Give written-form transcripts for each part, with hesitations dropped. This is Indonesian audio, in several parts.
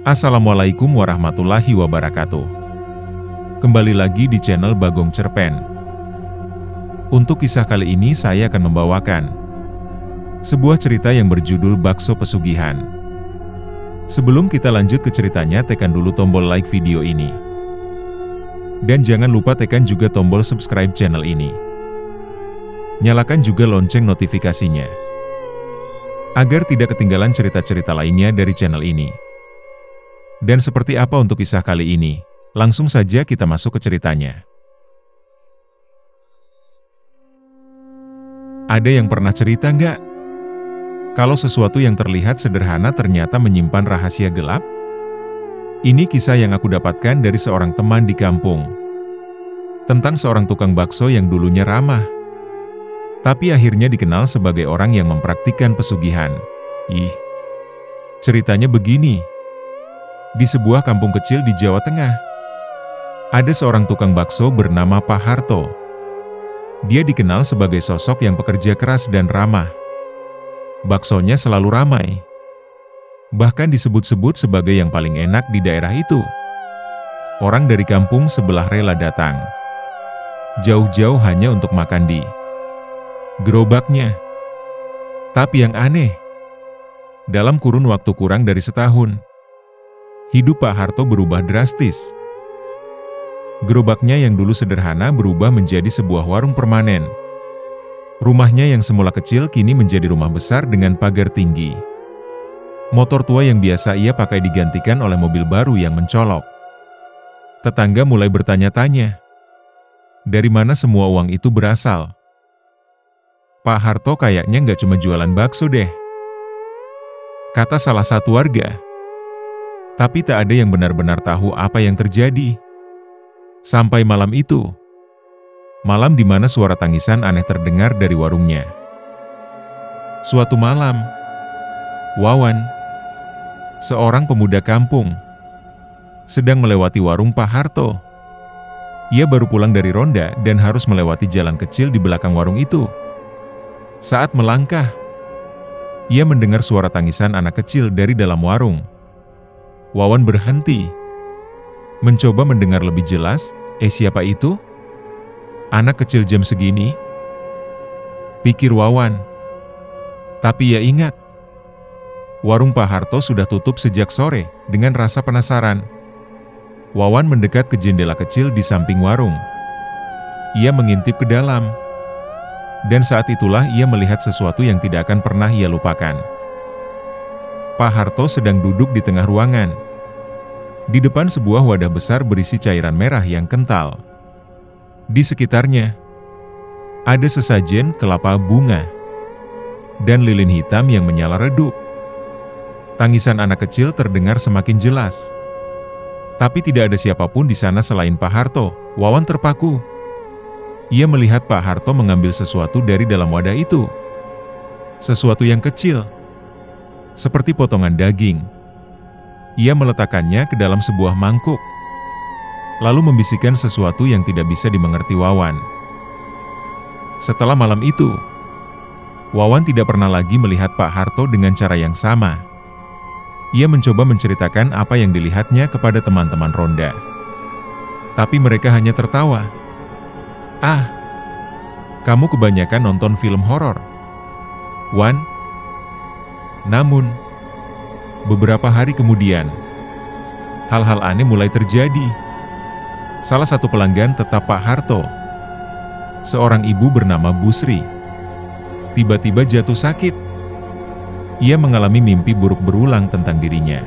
Assalamualaikum warahmatullahi wabarakatuh. Kembali lagi di channel Bagong Cerpen. Untuk kisah kali ini saya akan membawakan sebuah cerita yang berjudul Bakso Pesugihan. Sebelum kita lanjut ke ceritanya, tekan dulu tombol like video ini. Dan jangan lupa tekan juga tombol subscribe channel ini. Nyalakan juga lonceng notifikasinya, agar tidak ketinggalan cerita-cerita lainnya dari channel ini. Dan seperti apa untuk kisah kali ini? Langsung saja kita masuk ke ceritanya. Ada yang pernah cerita nggak? Kalau sesuatu yang terlihat sederhana ternyata menyimpan rahasia gelap? Ini kisah yang aku dapatkan dari seorang teman di kampung. Tentang seorang tukang bakso yang dulunya ramah, tapi akhirnya dikenal sebagai orang yang mempraktikkan pesugihan. Ceritanya begini. Di sebuah kampung kecil di Jawa Tengah, ada seorang tukang bakso bernama Pak Harto. Dia dikenal sebagai sosok yang pekerja keras dan ramah. Baksonya selalu ramai, bahkan disebut-sebut sebagai yang paling enak di daerah itu. Orang dari kampung sebelah rela datang jauh-jauh hanya untuk makan di gerobaknya. Tapi yang aneh, dalam kurun waktu kurang dari setahun, hidup Pak Harto berubah drastis. Gerobaknya yang dulu sederhana berubah menjadi sebuah warung permanen. Rumahnya yang semula kecil kini menjadi rumah besar dengan pagar tinggi. Motor tua yang biasa ia pakai digantikan oleh mobil baru yang mencolok. Tetangga mulai bertanya-tanya, dari mana semua uang itu berasal? Pak Harto kayaknya nggak cuma jualan bakso deh, kata salah satu warga. Tapi tak ada yang benar-benar tahu apa yang terjadi. Sampai malam itu. Malam di mana suara tangisan aneh terdengar dari warungnya. Suatu malam, Wawan, seorang pemuda kampung, sedang melewati warung Pak Harto. Ia baru pulang dari ronda dan harus melewati jalan kecil di belakang warung itu. Saat melangkah, ia mendengar suara tangisan anak kecil dari dalam warung. Wawan berhenti, mencoba mendengar lebih jelas. Siapa itu? Anak kecil jam segini? Pikir Wawan. Tapi ia ingat, warung Pak Harto sudah tutup sejak sore. Dengan rasa penasaran, Wawan mendekat ke jendela kecil di samping warung. Ia mengintip ke dalam, dan saat itulah ia melihat sesuatu yang tidak akan pernah ia lupakan. Pak Harto sedang duduk di tengah ruangan. Di depan sebuah wadah besar berisi cairan merah yang kental. Di sekitarnya, ada sesajen kelapa bunga dan lilin hitam yang menyala redup. Tangisan anak kecil terdengar semakin jelas. Tapi tidak ada siapapun di sana selain Pak Harto. Wawan terpaku. Ia melihat Pak Harto mengambil sesuatu dari dalam wadah itu. Sesuatu yang kecil, seperti potongan daging. Ia meletakkannya ke dalam sebuah mangkuk, lalu membisikkan sesuatu yang tidak bisa dimengerti Wawan. Setelah malam itu, Wawan tidak pernah lagi melihat Pak Harto dengan cara yang sama. Ia mencoba menceritakan apa yang dilihatnya kepada teman-teman ronda. Tapi mereka hanya tertawa. Kamu kebanyakan nonton film horor, Wan. Namun, beberapa hari kemudian, hal-hal aneh mulai terjadi. Salah satu pelanggan tetap Pak Harto, seorang ibu bernama Busri, tiba-tiba jatuh sakit. Ia mengalami mimpi buruk berulang tentang dirinya.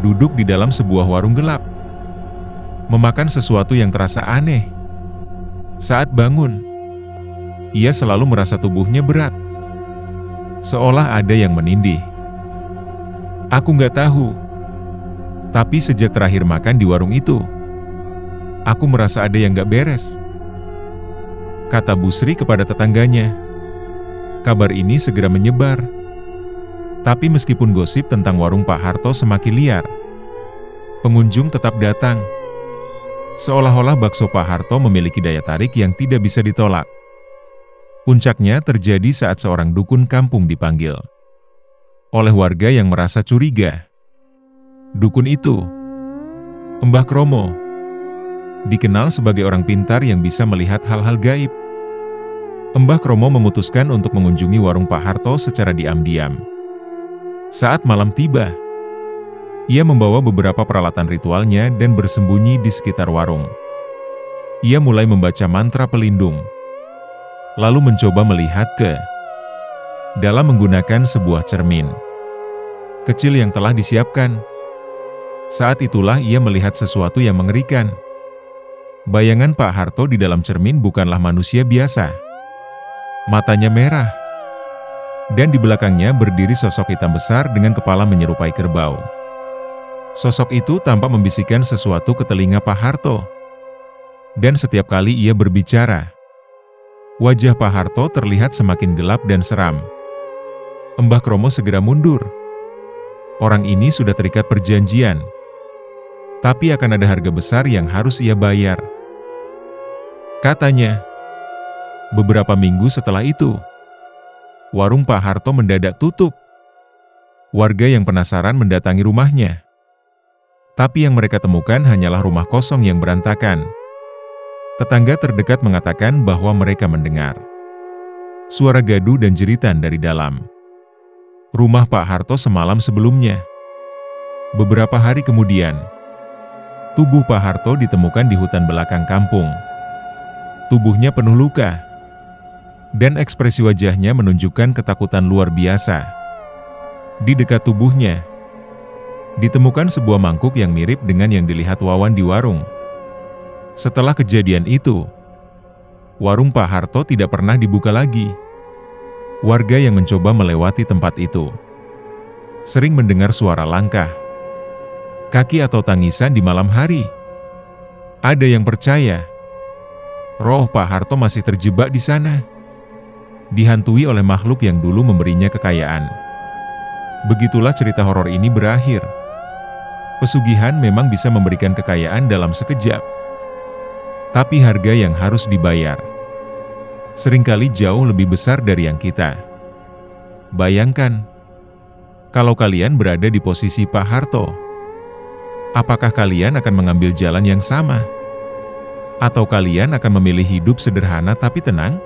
Duduk di dalam sebuah warung gelap, memakan sesuatu yang terasa aneh. Saat bangun, ia selalu merasa tubuhnya berat, seolah ada yang menindih. Aku nggak tahu, tapi sejak terakhir makan di warung itu, aku merasa ada yang nggak beres, kata Busri kepada tetangganya. Kabar ini segera menyebar. Tapi meskipun gosip tentang warung Pak Harto semakin liar, pengunjung tetap datang. Seolah-olah bakso Pak Harto memiliki daya tarik yang tidak bisa ditolak. Puncaknya terjadi saat seorang dukun kampung dipanggil oleh warga yang merasa curiga. Dukun itu, Mbah Kromo, dikenal sebagai orang pintar yang bisa melihat hal-hal gaib. Mbah Kromo memutuskan untuk mengunjungi warung Pak Harto secara diam-diam. Saat malam tiba, ia membawa beberapa peralatan ritualnya dan bersembunyi di sekitar warung. Ia mulai membaca mantra pelindung, lalu mencoba melihat ke dalam menggunakan sebuah cermin kecil yang telah disiapkan. Saat itulah ia melihat sesuatu yang mengerikan. Bayangan Pak Harto di dalam cermin bukanlah manusia biasa. Matanya merah, dan di belakangnya berdiri sosok hitam besar dengan kepala menyerupai kerbau. Sosok itu tampak membisikkan sesuatu ke telinga Pak Harto. Dan setiap kali ia berbicara, wajah Pak Harto terlihat semakin gelap dan seram. Mbah Kromo segera mundur. Orang ini sudah terikat perjanjian, tapi akan ada harga besar yang harus ia bayar, katanya. Beberapa minggu setelah itu, warung Pak Harto mendadak tutup. Warga yang penasaran mendatangi rumahnya. Tapi yang mereka temukan hanyalah rumah kosong yang berantakan. Tetangga terdekat mengatakan bahwa mereka mendengar suara gaduh dan jeritan dari dalam rumah Pak Harto semalam sebelumnya. Beberapa hari kemudian, tubuh Pak Harto ditemukan di hutan belakang kampung. Tubuhnya penuh luka, dan ekspresi wajahnya menunjukkan ketakutan luar biasa. Di dekat tubuhnya, ditemukan sebuah mangkuk yang mirip dengan yang dilihat Wawan di warung. Setelah kejadian itu, warung Pak Harto tidak pernah dibuka lagi. Warga yang mencoba melewati tempat itu sering mendengar suara langkah kaki atau tangisan di malam hari. Ada yang percaya roh Pak Harto masih terjebak di sana, dihantui oleh makhluk yang dulu memberinya kekayaan. Begitulah cerita horor ini berakhir. Pesugihan memang bisa memberikan kekayaan dalam sekejap, tapi harga yang harus dibayar seringkali jauh lebih besar dari yang kita bayangkan. Kalau kalian berada di posisi Pak Harto, apakah kalian akan mengambil jalan yang sama? Atau kalian akan memilih hidup sederhana tapi tenang?